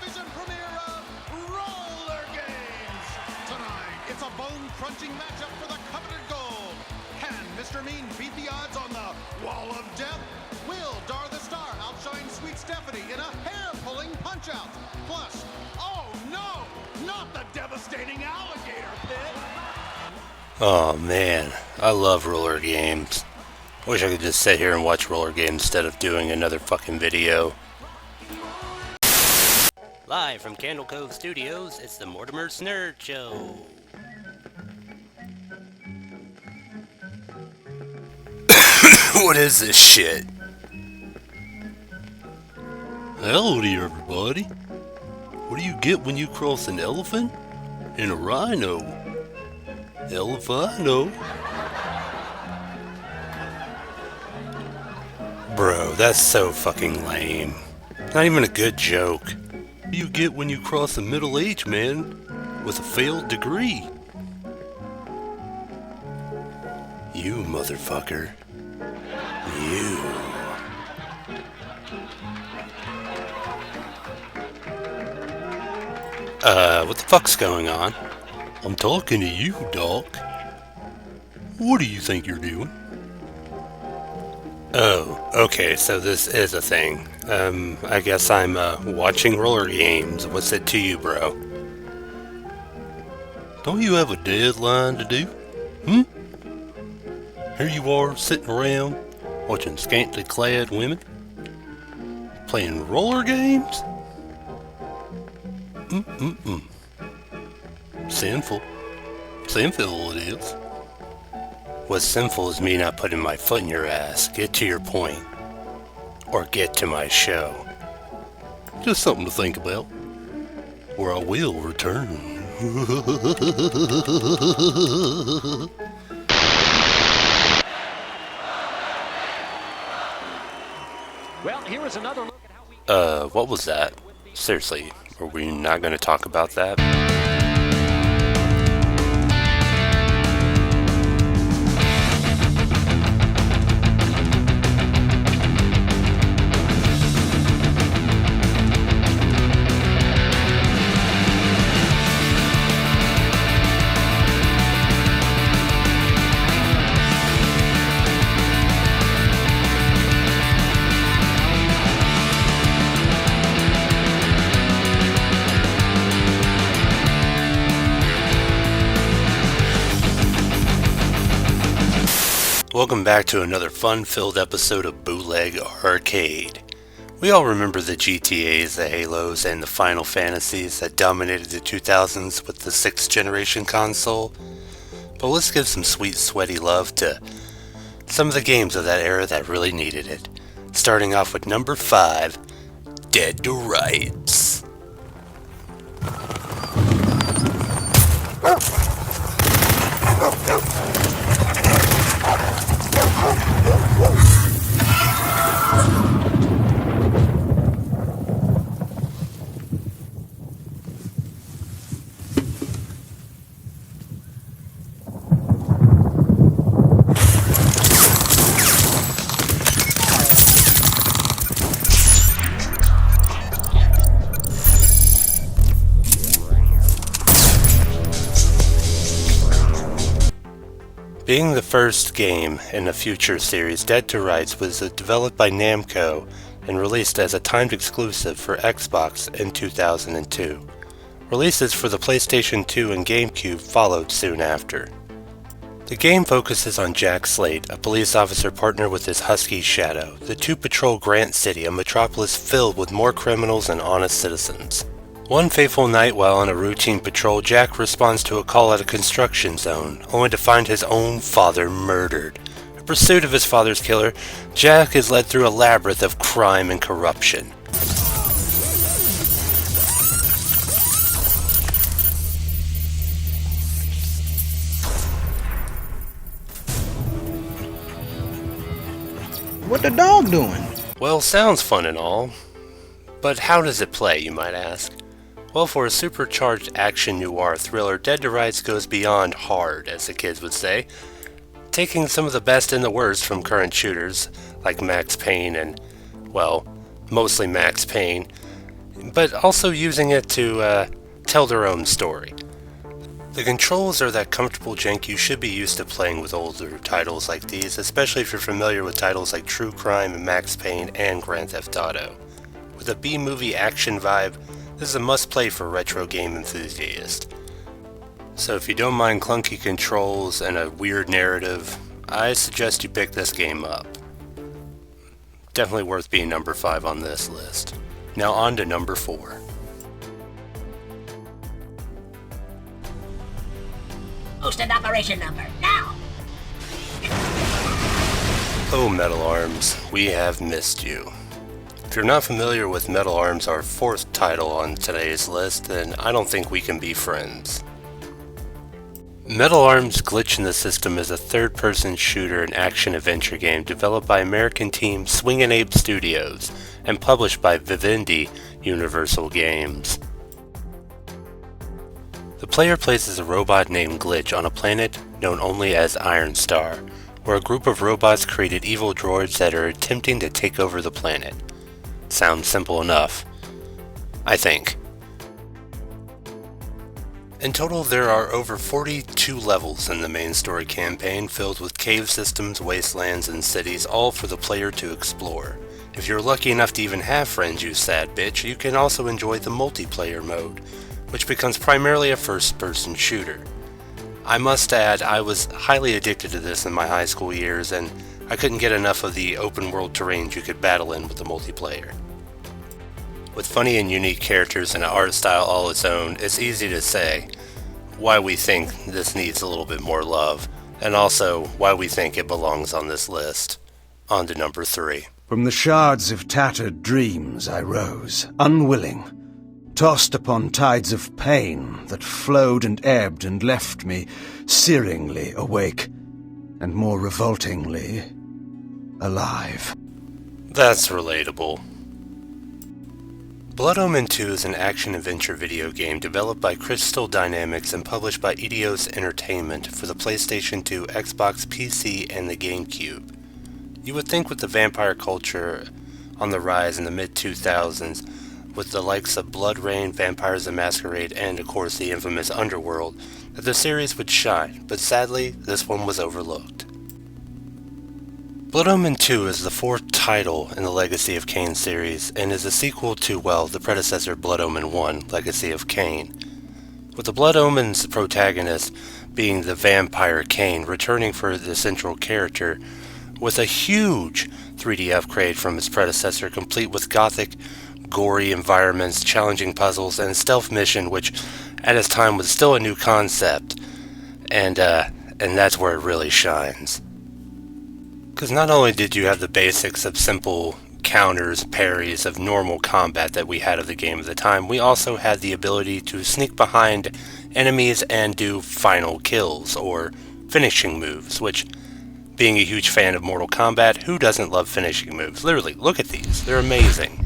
television premiere of Roller Games. Tonight, it's a bone-crunching matchup for the coveted gold. Can Mr. Mean beat the odds on the Wall of Death? Will Dar the Star outshine Sweet Stephanie in a hair-pulling punch-out? Plus, oh no, not the devastating alligator pit. Oh man, I love roller games. I wish I could just sit here and watch roller games instead of doing another fucking video. Live from Candle Cove Studios, it's the Mortimer's Nerd Show. What is this shit? Howdy everybody. What do you get when you cross an elephant and a rhino? Elfino. Bro, that's so fucking lame. Not even a good joke. What do you get when you cross a middle-aged man with a failed degree? You motherfucker. You. What the fuck's going on? I'm talking to you, Doc. What do you think you're doing? Oh, okay, so this is a thing. I guess I'm, watching roller games. What's it to you, bro? Don't you have a deadline to do? Here you are, sitting around, watching scantily clad women? Playing roller games? Sinful. Sinful it is. What's sinful is me not putting my foot in your ass. Get to your point. Or get to my show. Just something to think about. Or I will return. Well, here is another look at how we... What was that? Seriously, were we not going to talk about that? Welcome back to another fun-filled episode of Bootleg Arcade. We all remember the GTAs, the Halos, and the Final Fantasies that dominated the 2000s with the 6th generation console. But let's give some sweet, sweaty love to some of the games of that era that really needed it. Starting off with number 5, Dead to Rights. Being the first game in the Future series, Dead to Rights was developed by Namco and released as a timed exclusive for Xbox in 2002. Releases for the PlayStation 2 and GameCube followed soon after. The game focuses on Jack Slate, a police officer partnered with his husky Shadow. The two patrol Grant City, a metropolis filled with more criminals than honest citizens. One fateful night while on a routine patrol, Jack responds to a call at a construction zone, only to find his own father murdered. In pursuit of his father's killer, Jack is led through a labyrinth of crime and corruption. What the dog doing? Well, sounds fun and all, but how does it play, you might ask? Well, for a supercharged action noir thriller, Dead to Rights goes beyond hard, as the kids would say, taking some of the best and the worst from current shooters, like Max Payne and, well, mostly Max Payne, but also using it to tell their own story. The controls are that comfortable jank you should be used to playing with older titles like these, especially if you're familiar with titles like True Crime and Max Payne and Grand Theft Auto. With a B-movie action vibe, this is a must-play for retro game enthusiasts. So if you don't mind clunky controls and a weird narrative, I suggest you pick this game up. Definitely worth being number 5 on this list. Now on to number 4. Boosted operation number, now! Oh, Metal Arms, we have missed you. If you're not familiar with Metal Arms, our 4th title on today's list, then I don't think we can be friends. Metal Arms Glitch in the System is a third-person shooter and action-adventure game developed by American team Swingin' Ape Studios and published by Vivendi Universal Games. The player plays as a robot named Glitch on a planet known only as Iron Star, where a group of robots created evil droids that are attempting to take over the planet. Sounds simple enough, I think. In total, there are over 42 levels in the main story campaign, filled with cave systems, wastelands, and cities, all for the player to explore. If you're lucky enough to even have friends, you sad bitch, you can also enjoy the multiplayer mode, which becomes primarily a first-person shooter. I must add, I was highly addicted to this in my high school years, and I couldn't get enough of the open-world terrains you could battle in with the multiplayer. With funny and unique characters and an art style all its own, it's easy to say why we think this needs a little bit more love, and also why we think it belongs on this list. On to number 3. From the shards of tattered dreams I rose, unwilling, tossed upon tides of pain that flowed and ebbed and left me searingly awake, and more revoltingly alive. That's relatable. Blood Omen 2 is an action-adventure video game developed by Crystal Dynamics and published by Eidos Entertainment for the PlayStation 2, Xbox, PC, and the GameCube. You would think with the vampire culture on the rise in the mid-2000s, with the likes of Blood Rain, Vampires the Masquerade, and of course the infamous Underworld, that the series would shine, but sadly, this one was overlooked. Blood Omen 2 is the 4th title in the Legacy of Kain series, and is a sequel to, well, the predecessor Blood Omen 1, Legacy of Kain. With the Blood Omen's protagonist being the vampire Kain, returning for the central character, with a huge 3D upgrade from its predecessor, complete with gothic, gory environments, challenging puzzles, and a stealth mission, which at its time was still a new concept, and that's where it really shines. Because not only did you have the basics of simple counters, parries of normal combat that we had of the game at the time, we also had the ability to sneak behind enemies and do final kills, or finishing moves, which, being a huge fan of Mortal Kombat, who doesn't love finishing moves? Literally, look at these, they're amazing.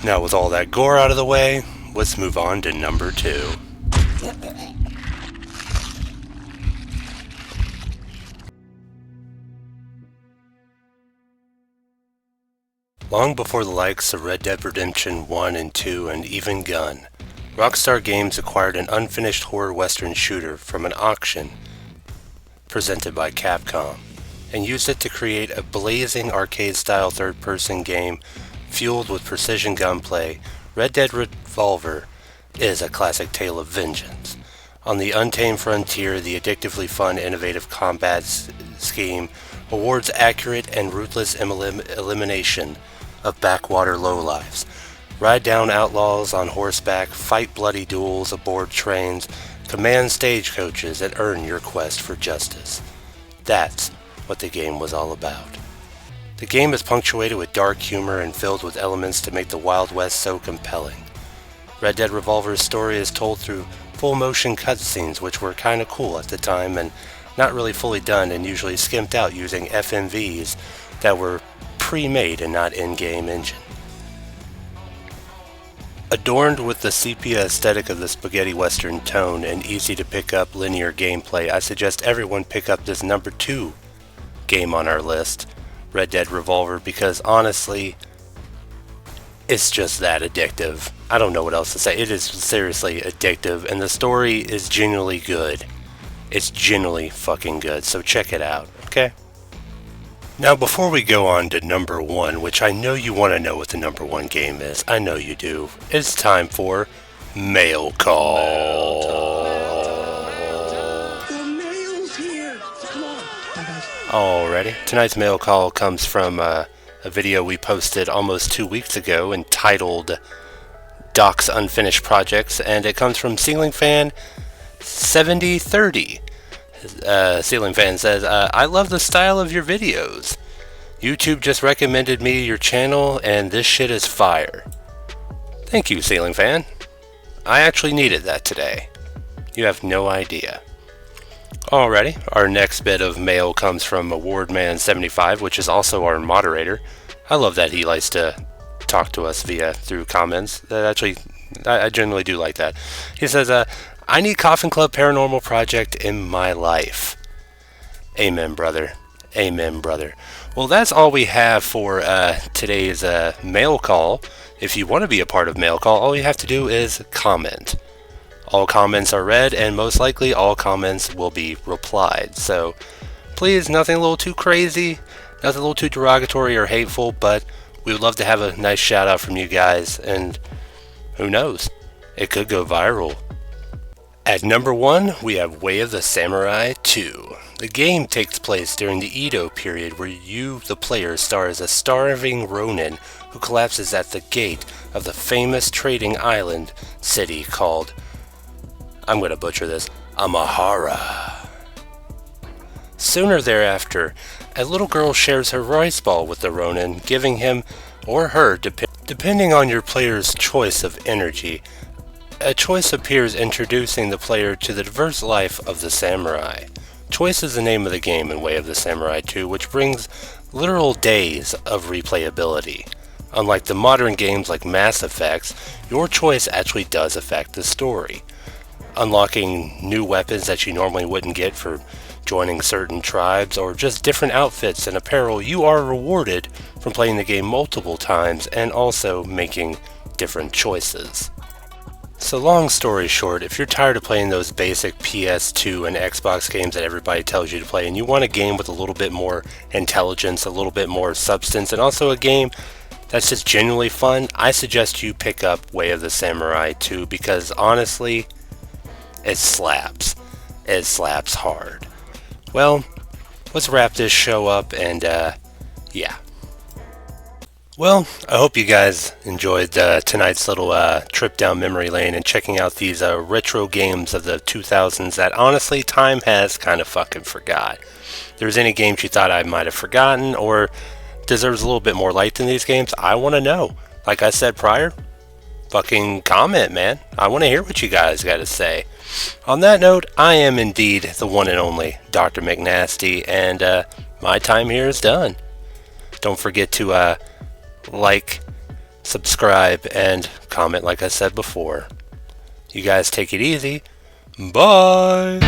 Now with all that gore out of the way, let's move on to number 2. Long before the likes of Red Dead Redemption 1 and 2 and even Gun, Rockstar Games acquired an unfinished horror western shooter from an auction presented by Capcom, and used it to create a blazing arcade-style third-person game fueled with precision gunplay. Red Dead Revolver is a classic tale of vengeance. On the untamed frontier, the addictively fun, innovative combat scheme awards accurate and ruthless elimination of backwater lowlifes. Ride down outlaws on horseback, fight bloody duels aboard trains, command stagecoaches, and earn your quest for justice. That's what the game was all about. The game is punctuated with dark humor and filled with elements to make the Wild West so compelling. Red Dead Revolver's story is told through full motion cutscenes, which were kind of cool at the time and not really fully done and usually skimped out using FMVs that were pre-made and not in-game engine. Adorned with the sepia aesthetic of the spaghetti western tone and easy to pick up linear gameplay, I suggest everyone pick up this number 2 game on our list, Red Dead Revolver, because honestly, it's just that addictive. I don't know what else to say. It is seriously addictive, and the story is genuinely good. It's genuinely fucking good, so check it out, okay? Now, before we go on to number 1, which I know you want to know what the number 1 game is, I know you do, it's time for Mail Call. The mail's here. Come on. Bye, guys. Alrighty, tonight's Mail Call comes from a video we posted almost 2 weeks ago entitled Doc's Unfinished Projects, and it comes from Ceiling Fan 7030. Ceiling Fan says, I love the style of your videos. YouTube just recommended me your channel, and this shit is fire. Thank you, Ceiling Fan. I actually needed that today. You have no idea. Alrighty, our next bit of mail comes from Awardman75, which is also our moderator. I love that he likes to talk to us through comments. That actually, I generally do like that. He says, I need Koffin Club Paranormal Project in my life. Amen, brother. Amen, brother. Well, that's all we have for today's mail call. If you want to be a part of mail call, all you have to do is comment. All comments are read, and most likely all comments will be replied. So, please, nothing a little too crazy, nothing a little too derogatory or hateful, but we would love to have a nice shout out from you guys, and who knows, it could go viral. At number 1, we have Way of the Samurai 2. The game takes place during the Edo period, where you, the player, star as a starving ronin who collapses at the gate of the famous trading island city called, I'm going to butcher this, Amahara. Sooner thereafter, a little girl shares her rice ball with the ronin, giving him or her, depending on your player's choice of energy, a choice appears, introducing the player to the diverse life of the samurai. Choice is the name of the game in Way of the Samurai 2, which brings literal days of replayability. Unlike the modern games like Mass Effect, your choice actually does affect the story. Unlocking new weapons that you normally wouldn't get for joining certain tribes, or just different outfits and apparel, you are rewarded from playing the game multiple times and also making different choices. So long story short, if you're tired of playing those basic PS2 and Xbox games that everybody tells you to play, and you want a game with a little bit more intelligence, a little bit more substance, and also a game that's just genuinely fun, I suggest you pick up Way of the Samurai 2, because honestly, it slaps. It slaps hard. Well, let's wrap this show up, and yeah. Well, I hope you guys enjoyed tonight's little trip down memory lane and checking out these retro games of the 2000s that honestly time has kind of fucking forgot. If there's any games you thought I might have forgotten or deserves a little bit more light than these games, I want to know. Like I said prior, fucking comment, man. I want to hear what you guys got to say. On that note, I am indeed the one and only Dr. McNasty, and my time here is done. Don't forget to like, subscribe, and comment like I said before. You guys take it easy. Bye!